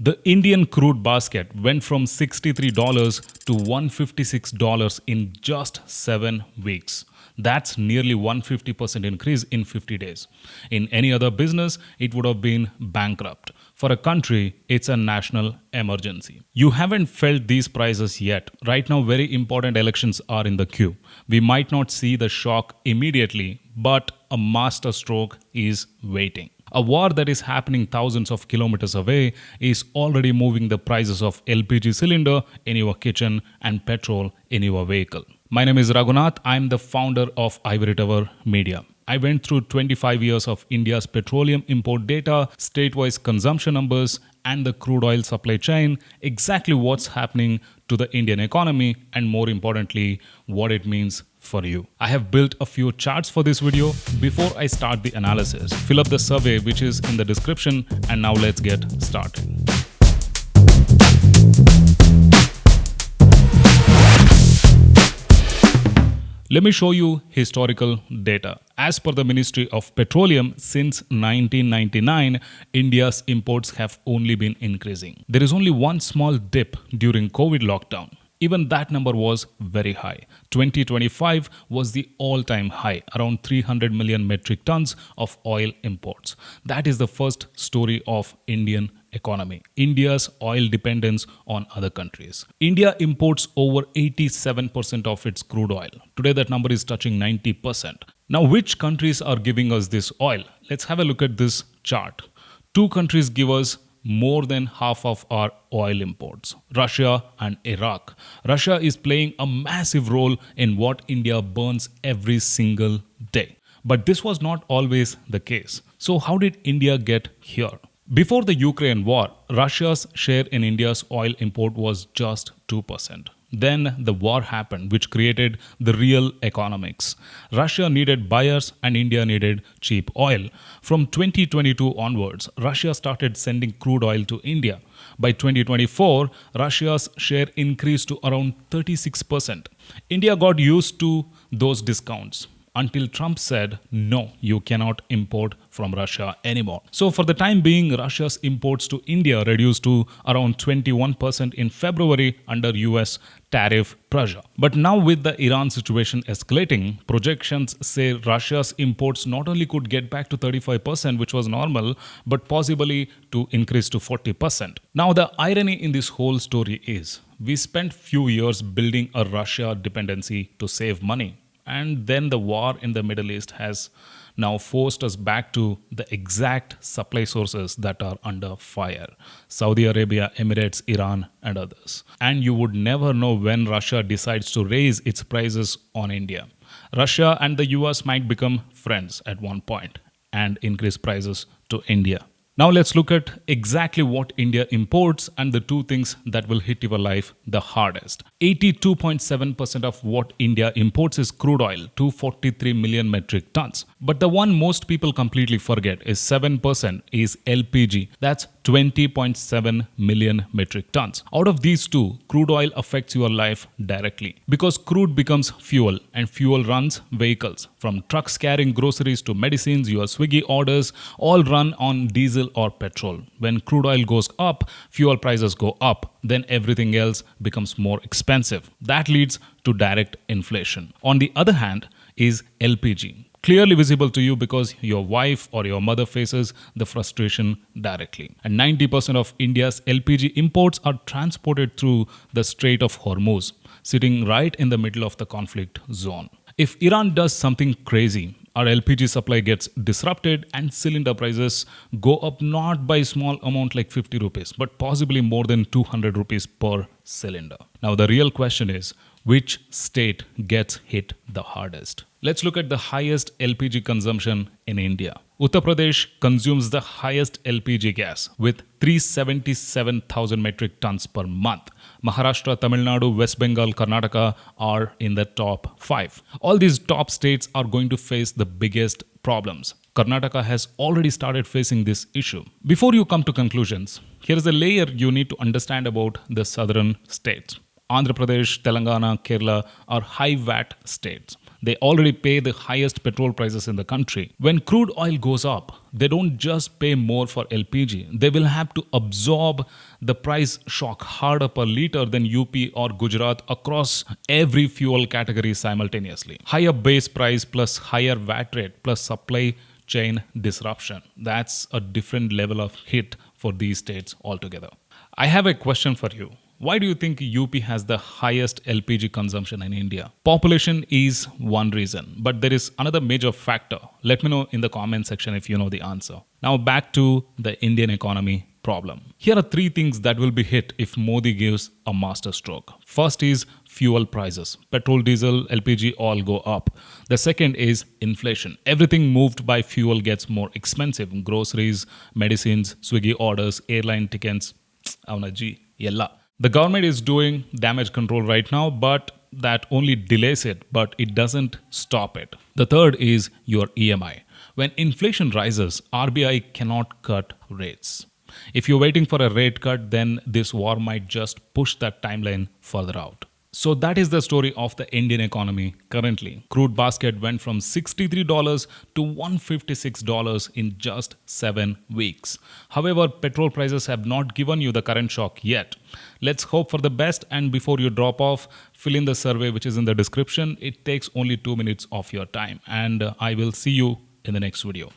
The Indian crude basket went from $63 to $156 in just 7 weeks. That's nearly 150% increase in 50 days. In any other business, it would have been bankrupt. For a country, it's a national emergency. You haven't felt these prices yet. Right now, very important elections are in the queue. We might not see the shock immediately, but a masterstroke is waiting. A war that is happening thousands of kilometers away is already moving the prices of LPG cylinder in your kitchen and petrol in your vehicle. My name is Raghunath. I'm the founder of Ivory Tower Media. I went through 25 years of India's petroleum import data, state-wise consumption numbers, and the crude oil supply chain, exactly what's happening to the Indian economy, and more importantly, what it means for you. I have built a few charts for this video. Before I start the analysis, fill up the survey which is in the description, and now let's get started. Let me show you historical data. As per the Ministry of Petroleum, since 1999, India's imports have only been increasing. There is only one small dip during COVID lockdown. Even that number was very high. 2025 was the all-time high, around 300 million metric tons of oil imports. That is the first story of Indian economy. India's oil dependence on other countries. India imports over 87% of its crude oil. Today that number is touching 90%. Now which countries are giving us this oil? Let's have a look at this chart. Two countries give us more than half of our oil imports, Russia and Iraq. Russia is playing a massive role in what India burns every single day. But this was not always the case. So how did India get here? Before the Ukraine war, Russia's share in India's oil import was just 2%. Then the war happened, which created the real economics. Russia needed buyers and India needed cheap oil. From 2022 onwards, Russia started sending crude oil to India. By 2024, Russia's share increased to around 36%. India got used to those discounts until Trump said, no, you cannot import from Russia anymore. So for the time being, Russia's imports to India reduced to around 21% in February under US tariff pressure. But now with the Iran situation escalating, projections say Russia's imports not only could get back to 35%, which was normal, but possibly to increase to 40%. Now the irony in this whole story is, we spent few years building a Russia dependency to save money. And then the war in the Middle East has now forced us back to the exact supply sources that are under fire. Saudi Arabia, Emirates, Iran, and others. And you would never know when Russia decides to raise its prices on India. Russia and the US might become friends at one point and increase prices to India. Now let's look at exactly what India imports and the two things that will hit your life the hardest. 82.7% of what India imports is crude oil, 243 million metric tons. But the one most people completely forget is 7% is LPG. That's 20.7 million metric tons. Out of these two, crude oil affects your life directly because crude becomes fuel and fuel runs vehicles. From trucks carrying groceries to medicines, your Swiggy orders all run on diesel or petrol. When crude oil goes up, fuel prices go up, then everything else becomes more expensive. That leads to direct inflation. On the other hand is LPG. Clearly visible to you because your wife or your mother faces the frustration directly. And 90% of India's LPG imports are transported through the Strait of Hormuz, sitting right in the middle of the conflict zone. If Iran does something crazy, our LPG supply gets disrupted and cylinder prices go up not by small amount like 50 rupees, but possibly more than 200 rupees per cylinder. Now the real question is, which state gets hit the hardest? Let's look at the highest LPG consumption in India. Uttar Pradesh consumes the highest LPG gas with 377,000 metric tons per month. Maharashtra, Tamil Nadu, West Bengal, Karnataka are in the top 5. All these top states are going to face the biggest problems. Karnataka has already started facing this issue. Before you come to conclusions, here is a layer you need to understand about the southern states. Andhra Pradesh, Telangana, Kerala are high VAT states. They already pay the highest petrol prices in the country. When crude oil goes up, they don't just pay more for LPG. They will have to absorb the price shock harder per liter than UP or Gujarat across every fuel category simultaneously. Higher base price plus higher VAT rate plus supply chain disruption. That's a different level of hit for these states altogether. I have a question for you. Why do you think UP has the highest LPG consumption in India? Population is one reason, but there is another major factor. Let me know in the comment section if you know the answer. Now back to the Indian economy problem. Here are three things that will be hit if Modi gives a master stroke. First is fuel prices. Petrol, diesel, LPG all go up. The second is inflation. Everything moved by fuel gets more expensive. Groceries, medicines, Swiggy orders, airline tickets. Avanaji, yella. The government is doing damage control right now, but that only delays it, but it doesn't stop it. The third is your EMI. When inflation rises, RBI cannot cut rates. If you're waiting for a rate cut, then this war might just push that timeline further out. So that is the story of the Indian economy currently. Crude basket went from $63 to $156 in just 7 weeks. However, petrol prices have not given you the current shock yet. Let's hope for the best, and before you drop off, fill in the survey which is in the description. It takes only 2 minutes of your time, and I will see you in the next video.